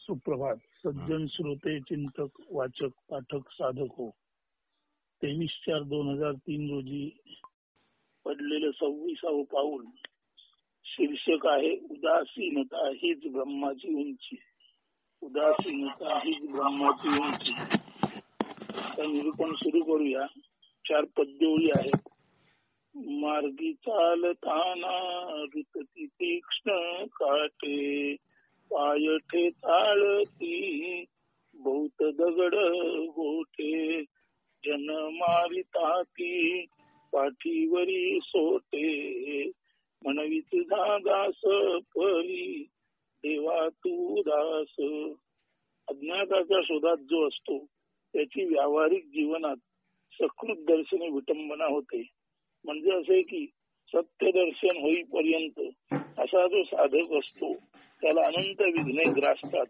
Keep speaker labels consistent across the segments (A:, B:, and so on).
A: सुप्रभात. सज्जन श्रोते, चिंतक, वाचक, पाठक, साधक हो. 23/4/2003 रोजी पडलेलं 26वं पाऊल. शीर्षक आहे उदासीनता हीच ब्रह्माची उंची. उदासीनता हीच ब्रह्माची उंची. आता निरूपण सुरू करूया. 4 पद्योळी आहेत. मार्गी चालताना ऋतती तीक्ष्ण काटे, पाय ठेचाळती बहुत दगड गोटे, जन मारिताती पाठीवरी सोटे, म्हणवीच दास परी देवा तू दास. अज्ञाताच्या शोधात जो असतो त्याची व्यावहारिक जीवनात सकृत दर्शनी विटंबना होते. म्हणजे असे की सत्य दर्शन होईपर्यंत असा जो साधक असतो त्याला अनंत विघ्ने ग्रासतात.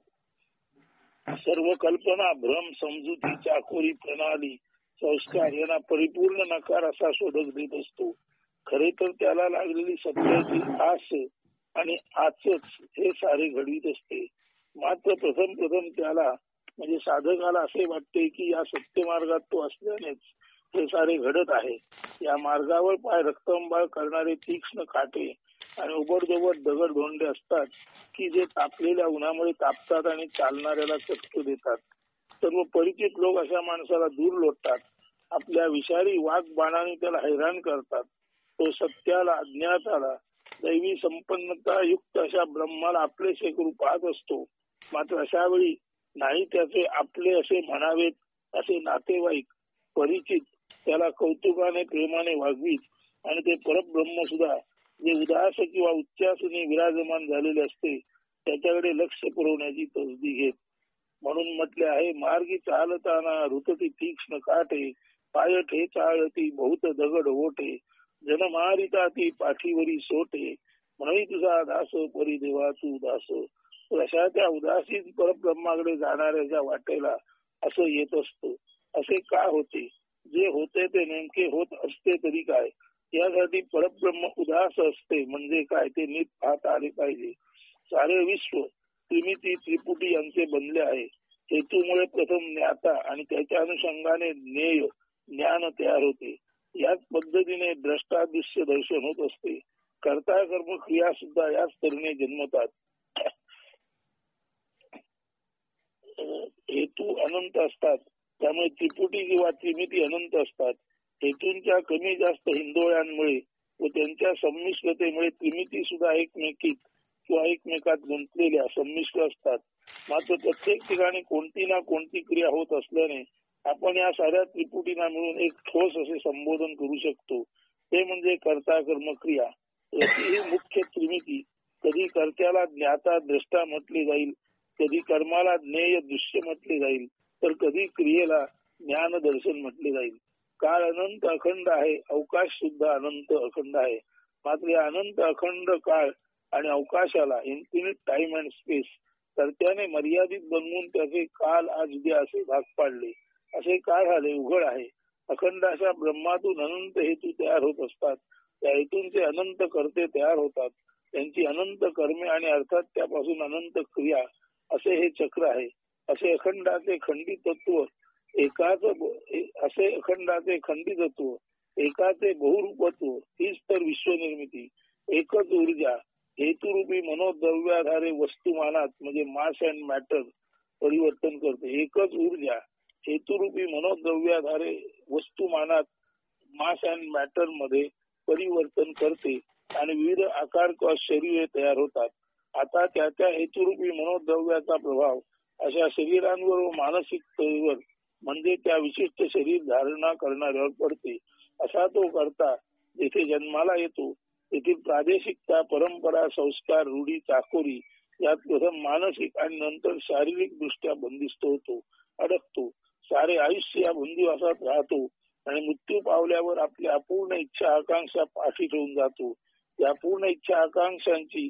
A: सर्व कल्पना, भ्रम, समजुती, चाकोरी, प्रणाली, संस्कार यांना परिपूर्ण नकार असा शोधक देत असतो. खरे तर त्याला लागलेली सत्याची आस आणि आचच हे सारे घडवीत असते. मात्र प्रथम त्याला म्हणजे साधकाला असे वाटते की या सत्य मार्गात तो असल्यानेच हे सारे घडत आहे. या मार्गावर पाय रक्तंबाळ करणारे तीक्ष्ण काटे आणि उबडदोबड दगड धोंडे असतात की जे तापलेल्या उन्हामुळे तापतात आणि चालणाऱ्याला चटके देतात. सर्व परिचित लोक अशा माणसाला दूर लोटतात. आपल्या विषारी वाघ बाणाने त्याला हैराण करतात. तो सत्याला, अज्ञाताला, दैवी संपन्नता युक्त अशा ब्रह्माला आपलेसे करू पाहत असतो. मात्र अशा वेळी नाही त्याचे आपले असे म्हणावेत असे नातेवाईक, परिचित त्याला कौतुकाने, प्रेमाने वागवीत आणि ते परब्रह्म सुद्धा जे उदास किंवा उच्चासनी विराजमान झालेले असते त्याच्याकडे लक्ष पुरवण्याची तसदी घेत. म्हणून म्हटले आहे, मार्गी चालताना ऋतती तीक्ष्ण काटे, पाय ठेचाळती बहुत दगड ओटे, जन मारिताती पाठीवरी सोटे, म्हणून तुझा दास परी देवा तू दास. अशा त्या उदासीन परब्रह्माकडे जाणाऱ्याच्या वाटेला असं येत असतं. असे का होते? जे होते ते नेमके होत असते तरी काय, यासाठी परब्रह्म उदास असते म्हणजे काय ते नीट पाहता आले पाहिजे. सारे विश्व त्रिमिती त्रिपुटी यांचे बनले आहे. हेतूमुळे प्रथम ज्ञाता आणि त्याच्या अनुषंगाने ज्ञेय ज्ञान तयार होते. याच पद्धतीने द्रष्टादृश्य दर्शन होत असते. कर्ता कर्म क्रिया सुद्धा याच तऱ्हेने जन्मतात. हेतू अनंत असतात त्यामुळे त्रिपुटी किंवा त्रिमिती अनंत असतात. हेतूंच्या कमी जास्त हिंदोळ्यांमुळे व त्यांच्या संमिश्रतेमुळे त्रिमिती सुद्धा एकमेकात गुंतलेल्या संमिश्र असतात. मात्र प्रत्येक ठिकाणी कोणती ना कोणती क्रिया होत असल्याने आपण या साऱ्या त्रिपुटींना मिळून एक ठोस असे संबोधन करू शकतो. ते म्हणजे कर्ता कर्म क्रिया. ही मुख्य त्रिमिती. कधी कर्त्याला ज्ञाता द्रष्टा म्हटले जाईल, कधी कर्माला ज्ञेय दृश्य म्हटले जाईल, तर कधी क्रियेला ज्ञान दर्शन म्हटले जाईल. काळ अनंत अखंड आहे, अवकाश सुद्धा अनंत अखंड आहे. मात्र या अनंत अखंड काळ आणि अवकाशाला, इन्फिनिट टाइम अँड स्पेस, तर त्याने मर्यादित बनवून त्याचे काल आज उद्या असे भाग पाडले. असे का झाले? उघड आहे. अखंड अशा ब्रह्मातून अनंत हेतू तयार होत असतात. त्या हेतूंचे अनंत कर्ते तयार होतात. त्यांची अनंत कर्मे आणि अर्थात त्यापासून अनंत क्रिया असे हे चक्र आहे. असे अखंडाचे खंडित तत्व एकाचे बहुरूपत्व, हीच तर विश्वनिर्मिती. एकच ऊर्जा हेतुरूपी मनोद्रव्याधारे वस्तुमानात म्हणजे मास अँड मॅटर परिवर्तन करते. एकच ऊर्जा हेतुरूपी मनोद्रव्याधारे वस्तुमानात मास अँड मॅटर मध्ये परिवर्तन करते आणि विविध आकार किंवा शरीरे तयार होतात. आता त्या हेतुरूपी मनोद्रव्याचा प्रभाव अशा शरीरांवर व मानसिकतेवर म्हणजे त्या विशिष्ट शरीर धारणा करणाऱ्यावर पडते. असा तो करता जेथे जन्माला येतो तेथील प्रादेशिकता, परंपरा, संस्कार, रूढी, चाकोरी यात प्रथम मानसिक आणि नंतर शारीरिक दृष्ट्या बंदिस्त होतो, अडकतो. सारे आयुष्य या बंदिवासात राहतो आणि मृत्यू पावल्यावर आपल्या अपूर्ण इच्छा आकांक्षा पाठी ठेवून जातो. या पूर्ण इच्छा आकांक्षांची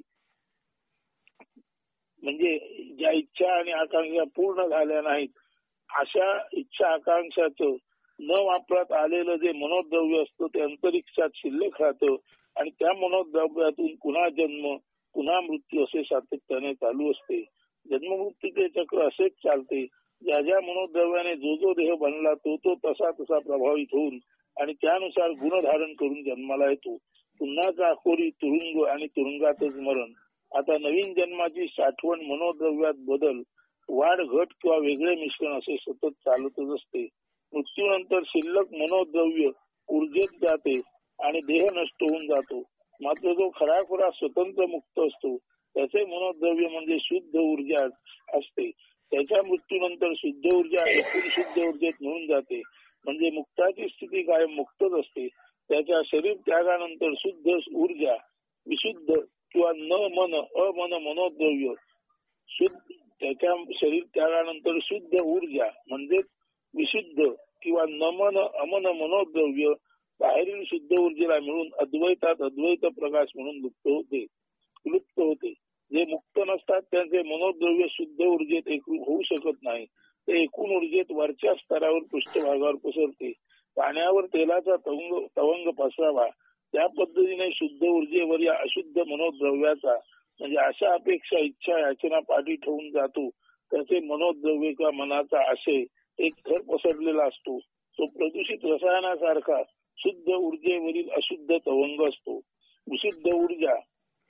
A: म्हणजे ज्या इच्छा आणि आकांक्षा पूर्ण झाल्या नाहीत अशा इच्छा आकांक्षाचं न वापरात आलेलं जे मनोद्रव्य असतं ते अंतरिक्षात शिल्लक राहतं आणि त्या मनोद्रव्यातून पुन्हा जन्म पुन्हा मृत्यू असे सातत्याने चालू असते. जन्ममुक्तीचे चक्र असेच चालते. ज्या ज्या मनोद्रव्याने जो जो देह बनला तो तो तसा तसा प्रभावित होऊन आणि त्यानुसार गुण धारण करून जन्माला येतो. पुन्हा चाकोरी तुरुंग आणि तुरुंगातच मरण. आता नवीन जन्माची साठवण मनोद्रव्यात बदल वाढ घट किंवा वेगळे मिश्रण असे सतत चालतच असते. मृत्यूनंतर शिल्लक मनोद्रव्य ऊर्जेत जाते आणि देह नष्ट होऊन जातो. मात्र जो खराखुरा स्वतंत्र मुक्त असतो त्याचे मनोद्रव्य म्हणजे शुद्ध ऊर्जा असते. त्याच्या मृत्यूनंतर शुद्ध ऊर्जा एकूण शुद्ध ऊर्जेत मिळून जाते. म्हणजे मुक्ताची स्थिती कायम मुक्तच असते. त्याच्या शरीर त्यागानंतर शुद्ध ऊर्जा विशुद्ध किंवा न मन अमन मनोद्रव्य शुद्ध त्याच्या शरीर त्यागानंतर शुद्ध ऊर्जा म्हणजे विशुद्ध किंवा नमन अमन मनोद्रव्य बाहेरील शुद्ध ऊर्जेला मिळून अद्वैतात अद्वैत प्रकाश म्हणून लुप्त होते. जे मुक्त नसतात त्यांचे मनोद्रव्य शुद्ध ऊर्जेत एकरूप होऊ शकत नाही. ते एकूण ऊर्जेत वरच्या स्तरावर पृष्ठभागावर पसरते. पाण्यावर तेलाचा तवंग पसरावा त्या पद्धतीने शुद्ध ऊर्जेवर या अशुद्ध मनोद्रव्याचा म्हणजे अशा अपेक्षा इच्छा याचना पाठी ठेवून जातो. त्याचे मनोद्रव्य किंवा मनाचा आशय एक थर पसरलेला असतो. तो प्रदूषित रसायनासारखा शुद्ध ऊर्जेवरील अशुद्ध तवंग असतो. विशुद्ध ऊर्जा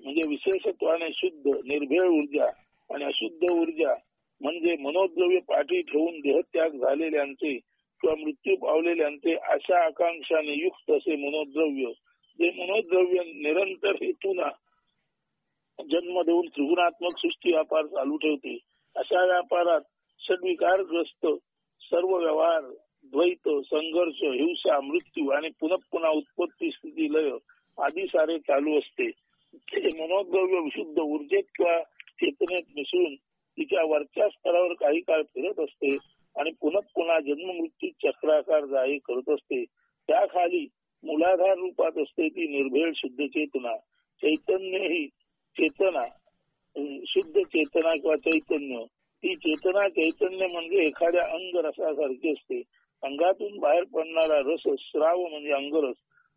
A: म्हणजे विशेषत्वाने शुद्ध निर्भेळ ऊर्जा आणि अशुद्ध ऊर्जा म्हणजे मनोद्रव्य पाठी ठेवून देहत्याग झालेल्यांचे किंवा मृत्यू पावलेल्यांचे आशा आकांक्षाने युक्त असे मनोद्रव्य. जे मनोद्रव्य निरंतर हेतूना जन्म देऊन त्रिगुणात्मक सृष्टी व्यापार चालू ठेवते. अशा व्यापारात षड्विकारग्रस्त सर्व व्यवहार द्वैत संघर्ष हिंसा मृत्यू आणि पुन्हा उत्पत्ती स्थिती लय आदी सारे चालू असते. ते मनोद्रव्य विशुद्ध ऊर्जेत किंवा चेतनेत मिसळून तिच्या वरच्या स्तरावर काही काळ फिरत असते आणि पुन्हा जन्म मृत्यू चक्राकार जाई करत असते. त्याखाली मूलाधार रूपात असते ती निर्भेळ शुद्ध चेतना. चैतन्य ही चेतना शुद्ध चेतना किंवा चैतन्य. ती चेतना चैतन्य म्हणजे एखाद्या अंगरसासारखी असते. अंगातून बाहेर पडणारा रस स्राव म्हणजे अंगरस.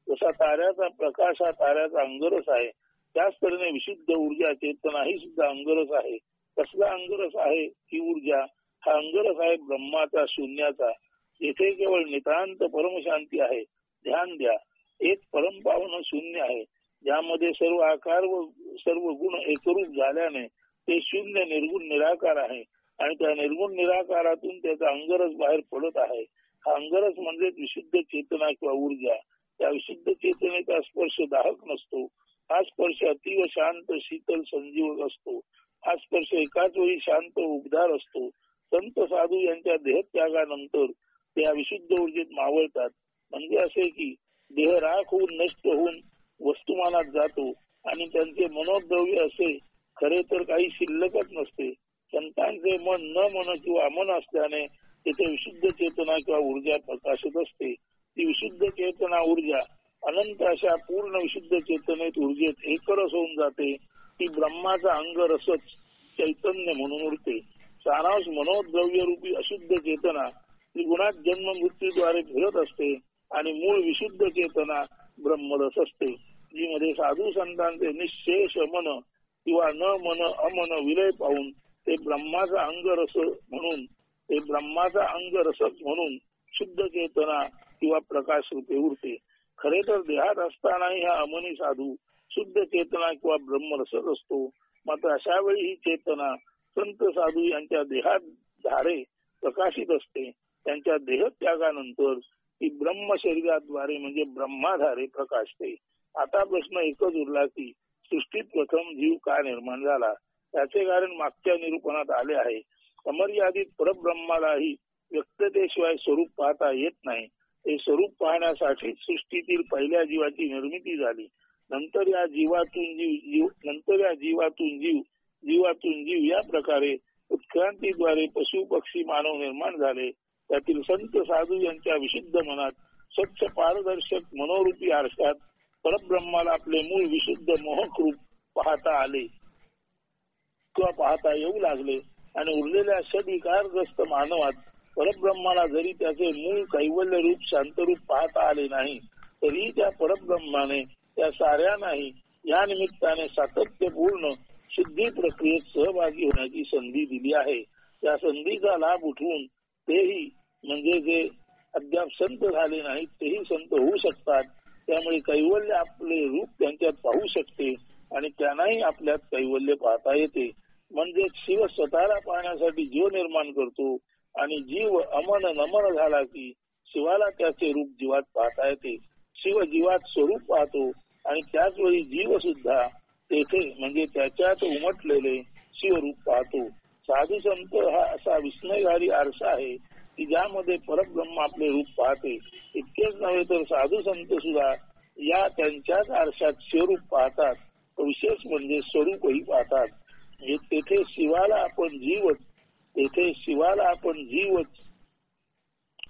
A: जसा ताऱ्याचा प्रकाश हा ताऱ्याचा अंगरस आहे त्याच तऱ्हेने विशुद्ध ऊर्जा चेतना ही सुद्धा अंगरस आहे. कसला अंगरस आहे ही ऊर्जा? हा अंगरस आहे ब्रह्माचा शून्याचा. येथे केवळ नितांत परमशांती आहे. ध्यान द्या, एक परमपावन शून्य आहे ज्यामध्ये सर्व आकार व सर्व गुण एकरूप झाल्याने ते शून्य निर्गुण निराकार आहे आणि त्या निर्गुण निराकारातून त्याचा अंगरस बाहेर पडत आहे. हा अंगरस म्हणजे विशुद्ध चेतना किंवा ऊर्जा. त्या विशुद्ध चेतनेचा स्पर्श दाहक नसतो. हा स्पर्श अतीव शांत शीतल संजीवक असतो. हा स्पर्श एकाच वेळी शांत उबदार असतो. संत साधू यांच्या देहत्यागानंतर त्या विशुद्ध ऊर्जेत मावळतात. म्हणजे असे की देह राख होऊन नष्ट होऊन वस्तुमानात जातो आणि त्यांचे मनोद्रव्य असे खरे तर काही शिल्लकच नसते. संतांचे मन न मन किंवा अमन असल्याने तेथे विशुद्ध चेतना किंवा ऊर्जा प्रकाशत असते. ती विशुद्ध चेतना ऊर्जा अनंत अशा पूर्ण विशुद्ध चेतनेत ऊर्जेत एकरस होऊन जाते. ती ब्रह्माचा अंगरसच चैतन्य म्हणून उरते. सारांश मनोद्रव्य रूपी अशुद्ध चेतना ती गुणात जन्म मृत्यूद्वारे फिरत असते आणि मूळ विशुद्ध चेतना ब्रह्मरस असते. जी मध्ये साधू संतांचे निशेष मन किंवा न मन अमन विलय पाहून ते ब्रह्माचा अंगरसच म्हणून शुद्ध चेतना किंवा प्रकाश रूपे उरते. खरे तर देहात असतानाही हा अमनी साधू शुद्ध चेतना किंवा ब्रह्मरसच असतो. मात्र अशा वेळी ही चेतना संत साधू यांच्या देहात धारे प्रकाशित असते. त्यांच्या देहत्यागानंतर ती ब्रह्म शरीराद्वारे म्हणजे ब्रह्माधारे प्रकाशते. आता प्रश्न एकच उरला की सृष्टीत प्रथम जीव का निर्माण झाला? त्याचे कारण मागच्या निरूपणात आले आहे. अमर्यादित परब्रह्मालाही व्यक्ततेशिवाय स्वरूप पाहता येत नाही. ते स्वरूप पाहण्यासाठी सृष्टीतील पहिल्या जीवाची निर्मिती झाली. नंतर या जीवातून जीव या प्रकारे उत्क्रांतीद्वारे पशु पक्षी मानव निर्माण झाले. त्यातील संत साधू यांच्या विशुद्ध मनात स्वच्छ पारदर्शक मनोरूपी आरशात परब्रह्माला आपले मूळ विशुद्ध मोहक रूप पाहता आले किंवा पाहता येऊ लागले आणि उरलेल्या षड्विकारग्रस्त मानवात परब्रह्माला जरी त्याचे मूळ कैवल्य रूप शांतरूप पाहता आले नाही तरी त्या परब्रह्माने त्या साऱ्यांनाही या निमित्ताने सातत्यपूर्ण शुद्धी प्रक्रियेत सहभागी होण्याची संधी दिली आहे. त्या संधीचा लाभ उठवून तेही म्हणजे जे अद्याप संत झाले नाहीत तेही संत होऊ शकतात. त्यामुळे कैवल्य आपले रूप त्यांच्यात पाहू शकते आणि त्यांनाही आपल्यात कैवल्य पाहता येते. म्हणजे शिव स्वतःला पाहण्यासाठी जीव निर्माण करतो आणि जीव अमन नमन झाला की शिवाला त्याचे रूप जीवात पाहता येते. शिव जीवात स्वरूप पाहतो आणि त्याच वेळी जीव सुद्धा तेथे म्हणजे त्याच्यात उमटलेले शिवरूप पाहतो. साधू संत हा असा विस्मयकारी आरसा आहे की ज्यामध्ये परब्रह्म आपले रूप पाहते. इतकेच नव्हे तर साधू संत सुद्धा या त्यांच्याच आरशात शिवरूप पाहतात. विशेष म्हणजे स्वरूपही पाहतात. तेथे शिवाला आपण जीवच, तेथे शिवाला आपण जीवच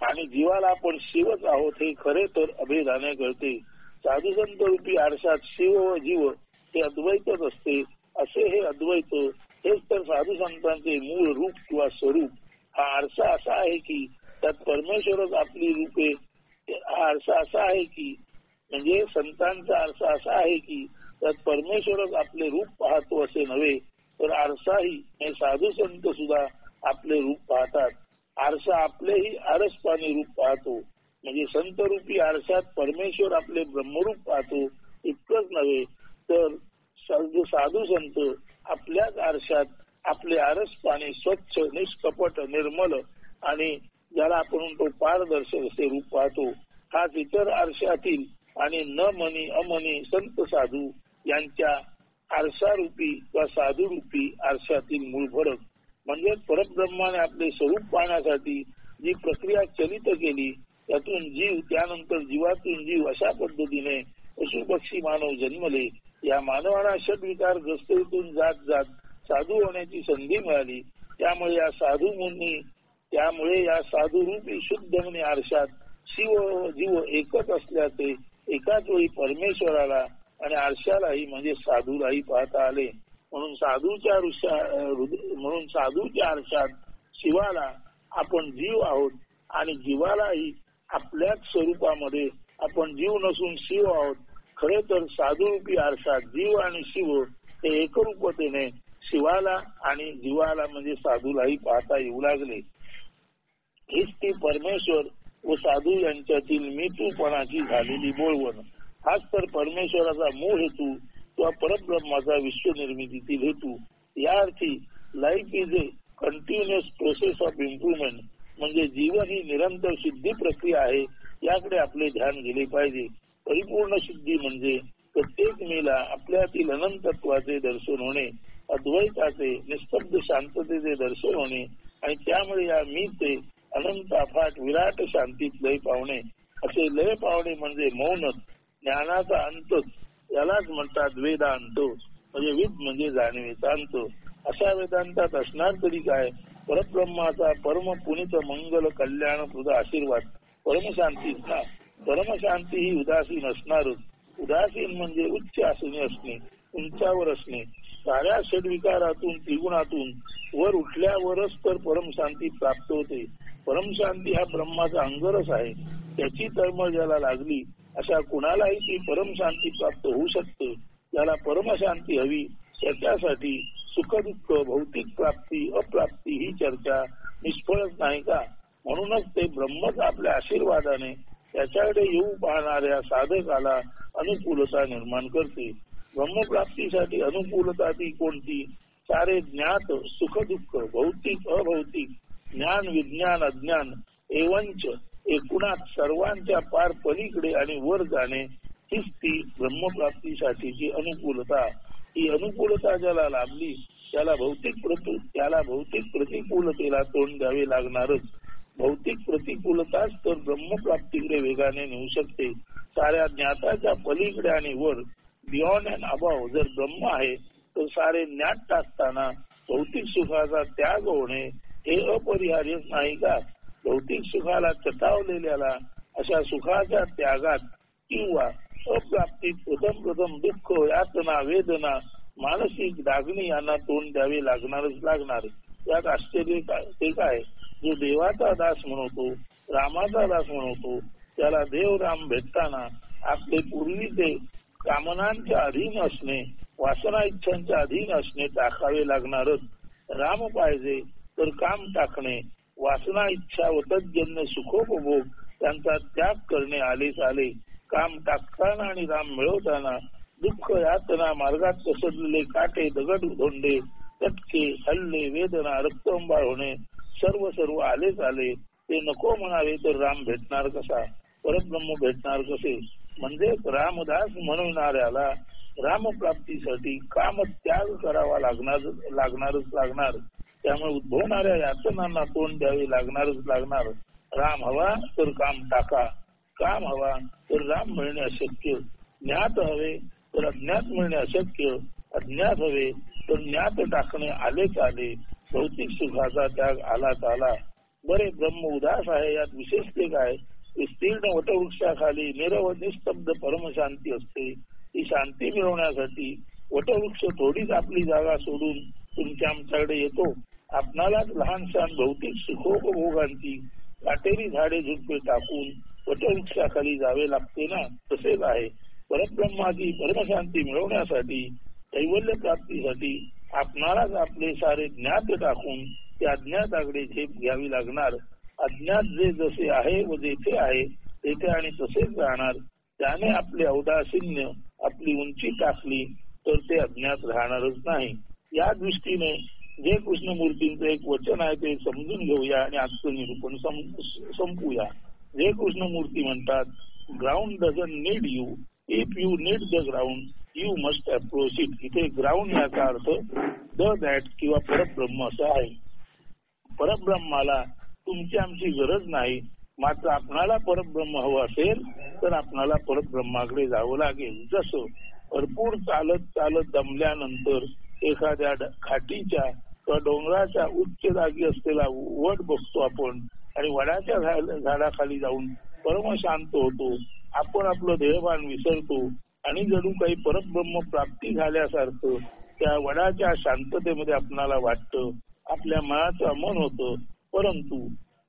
A: आणि जीवाला आपण शिवच आहोत हे खरे तर अभेदाने कळते. साधू संत रूपी आरशात शिव व जीव हे अद्वैतच असते. असे हे अद्वैत हेच तर साधू संतांचे मूळ रूप किंवा स्वरूप. हा आरसा असा आहे की त्यात परमेश्वरच आपली रूपे, हा आरसा असा आहे की म्हणजे संतांचा आरसा असा आहे की त्यात परमेश्वरच आपले रूप पाहतो असे नव्हे तर आरसाही हे साधू संत सुद्धा आपले रूप पाहतात. आरसा आपलेही आरसपाणी रूप पाहतो. म्हणजे संत रूपी आरशात परमेश्वर आपले ब्रह्मरूप पाहतो. इतकंच नव्हे तर साधू संत आपल्याच आरशात आपले आरसपाणी स्वच्छ निष्कपट निर्मल आणि ज्याला आपण म्हणतो पारदर्शक असे रूप पाहतो. हाच इतर आरशातील आणि न मनी अमनी संत साधू यांच्या आरसारूपी वा साधू रूपी आरशातील मूळ फरक. म्हणजे परब्रह्माने आपले स्वरूप पाहण्यासाठी जी प्रक्रिया चलित केली त्यातून जीव, त्यानंतर जीवातून जीव अशा पद्धतीने पशु पक्षी मानव जन्मले. या मानवाला षड्विकार ग्रस्तीतून जात जात साधू होण्याची संधी मिळाली. त्यामुळे या साधू रूपी शुद्ध म्हणे आरशात शिव व जीव एकच असल्याचे एकाच वेळी परमेश्वराला आणि आरशालाही म्हणजे साधूलाही पाहता आले. म्हणून साधूच्या आरशात शिवाला आपण जीव आहोत आणि जीवालाही आपल्याच स्वरूपामध्ये आपण जीव नसून शिव आहोत. खरे तर साधूरूपी आरशात जीव आणि शिव हे एकरूपतेने शिवाला आणि जीवाला म्हणजे साधूलाही पाहता येऊ लागले. हीच ती परमेश्वर व साधू यांच्यातील मीतूपणाची झालेली बोलवण. हाच तर परमेश्वराचा मूळ हेतू किंवा परब्रह्माचा विश्वनिर्मितीतील हेतू. या अर्थी life is a continuous process of improvement. म्हणजे जीवन ही निरंतर शुद्धी प्रक्रिया आहे. याकडे आपले ध्यान गेले पाहिजे. परिपूर्ण शुद्धी म्हणजे प्रत्येक मीला आपल्यातील अनंतत्वाचे दर्शन होणे, अद्वैताचे निस्तब्ध शांततेचे दर्शन होणे आणि त्यामुळे या मीचे अनंत अफाट विराट शांतीत लय पावणे. असे लय पावणे म्हणजे मौनच, ज्ञानाचा अंतच. यालाच म्हणतात वेदांत. म्हणजे विद म्हणजे जाणीवेचा अंत. अशा वेदांतात असणार तरी काय परब्रह्माचा परम पुनित मंगल कल्याण तुझा आशीर्वाद परमशांतीच ना. परमशांती ही उदासीन असणारच. उदासीन म्हणजे उच्च आसनी असणे, उंचावर असणे. साऱ्या षड्विकारातून त्रिगुणातून वर उठल्यावरच तर परमशांती प्राप्त होते. परमशांती हा ब्रह्माचा अंगरस आहे. त्याची तळमळ ज्याला लागली अशा कुणालाही ती परमशांती प्राप्त होऊ शकते. ज्याला परमशांती हवी त्याच्यासाठी सुख दुःख भौतिक प्राप्ती अप्राप्ती ही चर्चा निष्फळच नाही का. म्हणूनच ते ब्रह्मच आपल्या आशीर्वादाने त्याच्याकडे येऊ पाहणाऱ्या साधकाला अनुकूलता निर्माण करते. ब्रह्मप्राप्तीसाठी अनुकूलता ती कोणती. सारे ज्ञात सुख दुःख भौतिक अभौतिक ज्ञान विज्ञान अज्ञान एवंच एकूणात सर्वांच्या पार पलीकडे आणि वर जाणे हीच ती ब्रह्मप्राप्तीसाठीची अनुकूलता. ही अनुकूलता ज्याला लाभली त्याला भौतिक प्रतिकूलतेला तोंड द्यावे लागणारच. भौतिक प्रतिकूलताच तर ब्रह्मप्राप्तीकडे वेगाने नेऊ शकते. साऱ्या ज्ञाताच्या पलीकडे आणि वर बियॉन्ड अँड अबाव जर ब्रह्म आहे तर सारे ज्ञात टाकताना भौतिक सुखाचा त्याग होणे हे अपरिहार्यच नाही का. भौतिक सुखाला चटावलेल्याला अशा सुखाच्या त्यागात किंवा अप्राप्तीत प्रथम दुःख यातना वेदना मानसिक लागणी यांना तोंड द्यावे लागणार. यात आश्चर्य ते काय. जो देवाचा दास म्हणतो, रामाचा दास म्हणतो, त्याला देव राम भेटताना आपले पूर्वीचे कामनांच्या अधीन असणे वासना इच्छांच्या अधीन असणे टाकावे लागणारच. राम पाहिजे तर काम टाकणे, वासना इच्छा व तज्जन्य सुखोपभोग त्यांचा त्याग करणे आलेच आले. काम टाकताना आणि राम मिळवताना दुःख यातना मार्गात पसरलेले काटे दगड धोंडे चटके हल्ले वेदना रक्तंबाळ होणे सर्व आलेच आले. ते नको म्हणावे तर राम भेटणार कसा, परब्रह्म भेटणार कसे. म्हणजे रामदास म्हणणाऱ्याला रामप्राप्तीसाठी काम त्याग करावा लागणार. त्यामुळे उद्भवणाऱ्या यातनांना तोंड द्यावे लागणार. राम हवा तर काम टाका, काम हवा तर राम मिळणे अशक्य, ज्ञात हवे तर अज्ञात मिळणे अशक्य, अज्ञात हवे तर ज्ञात टाकणे आलेच आले. भौतिक सुखाचा त्याग आलाच आला. बरे ब्रह्म उदास आहे, यात विशेषते काय. विस्तीर्ण वटवृक्षाखाली निरव निस्तब्ध परमशांती असते. ती शांती मिळवण्यासाठी वटवृक्ष थोडीच आपली जागा सोडून तुमच्या आमच्याकडे येतो. आपणालाच लहानशान भौतिक सुखोपभोगांची काटेरी झाडे झुडपे टाकून वटवृक्षाखाली जावे लागते ना. तसेच आहे परब्रह्माची परमशांती मिळवण्यासाठी कैवल्य प्राप्तीसाठी आपणालाच आपले सारे ज्ञात टाकून त्या अज्ञाताकडे झेप घ्यावी लागणार. अज्ञात जे जसे आहे व जेथे आहे तेथे आणि तसेच राहणार. त्याने आपले औदासीन्य आपली उंची टाकली तर ते अज्ञात राहणारच नाही. या दृष्टीने जे कृष्णमूर्तींचं एक वचन आहे ते समजून घेऊया आणि आजचं निरूपण संपूया. जे कृष्णमूर्ती म्हणतात, ground doesn't need you, if you need the ground you must approach it. इथे ग्राउंड याचा अर्थ द दॅट किंवा परब्रह्म असा आहे. परब्रह्माला तुमची आमची गरज नाही, मात्र आपणाला परब्रह्म हवं असेल तर आपणाला परब्रह्माकडे जावं लागेल. जसं भरपूर चालत दमल्यानंतर एखाद्या खाटीच्या किंवा डोंगराच्या उच्च जागी असलेला वड बघतो आपण आणि वडाच्या झाडाखाली जाऊन परम शांत होतो. आपण आपलं देहभान विसरतो आणि जणू काही परब्रह्म प्राप्ती झाल्यासारखं त्या वडाच्या शांततेमध्ये आपणाला वाटतं, आपल्या मनाचं मन होतं. परंतु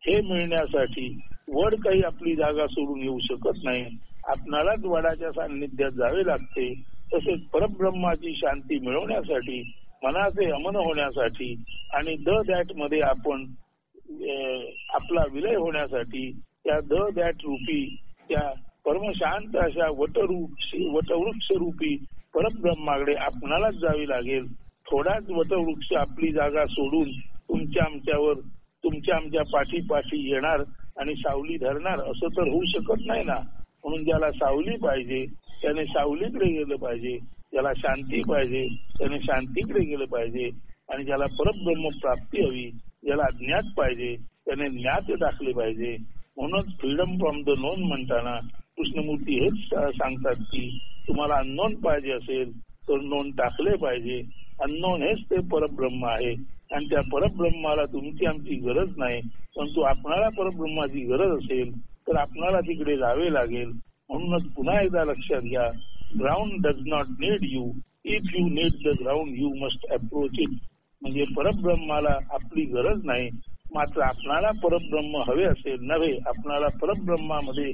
A: हे मिळण्यासाठी वड काही आपली जागा सोडून येऊ शकत नाही, आपणालाच वडाच्या सान्निध्यात जावे लागते. तसेच परब्रह्माची शांती मिळवण्यासाठी, मनाचे अमन होण्यासाठी आणि द दॅट मध्ये आपण आपला विलय होण्यासाठी त्या द दॅट रूपी त्या परमशांत अशा वटवृक्ष रूपी परब्रह्माकडे आपणालाच जावी लागेल. थोडाच वटवृक्ष आपली जागा सोडून तुमच्या आमच्या पाठी येणार आणि सावली धरणार असं तर होऊ शकत नाही ना. म्हणून ज्याला सावली पाहिजे त्याने सावलीकडे गेलं पाहिजे, ज्याला शांती पाहिजे त्याने शांतीकडे गेलं पाहिजे आणि ज्याला परब्रह्म प्राप्ती हवी, ज्याला ज्ञात पाहिजे त्याने ज्ञात टाकले पाहिजे. म्हणून फ्रीडम फ्रॉम द नोन म्हणताना कृष्णमूर्ती हेच सांगतात की तुम्हाला अननोन पाहिजे असेल तर नोन टाकले पाहिजे. अननोन हेच ते परब्रह्म आहे आणि त्या परब्रह्माला तुमची आमची गरज नाही, परंतु आपणाला परब्रह्माची गरज असेल तर आपणाला तिकडे जावे लागेल. म्हणूनच पुन्हा एकदा लक्षात घ्या, ground does not need you, if you need the ground you must approach it. म्हणजे परब्रह्माला आपली गरज नाही, मात्र आपणाला परब्रह्म हवे असेल नव्हे, आपणाला परब्रह्मामध्ये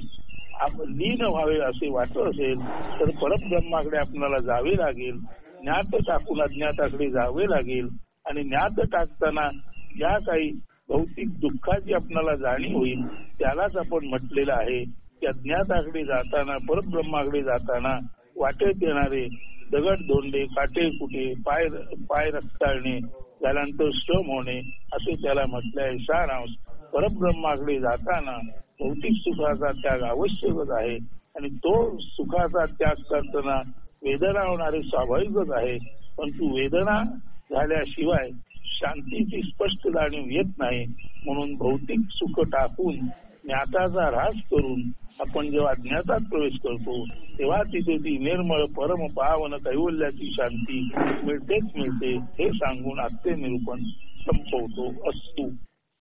A: लीन व्हावे असे वाटत असेल तर परब्रह्माकडे आपणाला जावे लागेल. ज्ञात टाकून अज्ञाताकडे जावे लागेल आणि ज्ञात टाकताना ज्या काही भौतिक दुःखाची आपणाला जाणीव होईल त्यालाच आपण म्हटलेलं आहे की अज्ञाताकडे जाताना परब्रह्माकडे जाताना वाटेत येणारे दगड धोंडे काटे कुटे पाय रक्ताळणे त्यानंतर श्रम होणे असे त्याला म्हटले आहे. सारांश परब्रह्माकडे जाताना भौतिक सुखाचा त्याग आवश्यकच आहे आणि तो सुखाचा त्याग करताना वेदना होणारे स्वाभाविकच आहे. परंतु वेदना झाल्याशिवाय शांतीची स्पष्ट जाणीव येत नाही. म्हणून भौतिक सुख टाकून ज्ञाताचा ऱ्हास करून आपण जेव्हा ज्ञातात प्रवेश करतो तेव्हा तिथे ती निर्मळ परम पावन कैवल्याची शांती मिळते हे सांगून आजचे निरूपण संपवतो. असतो.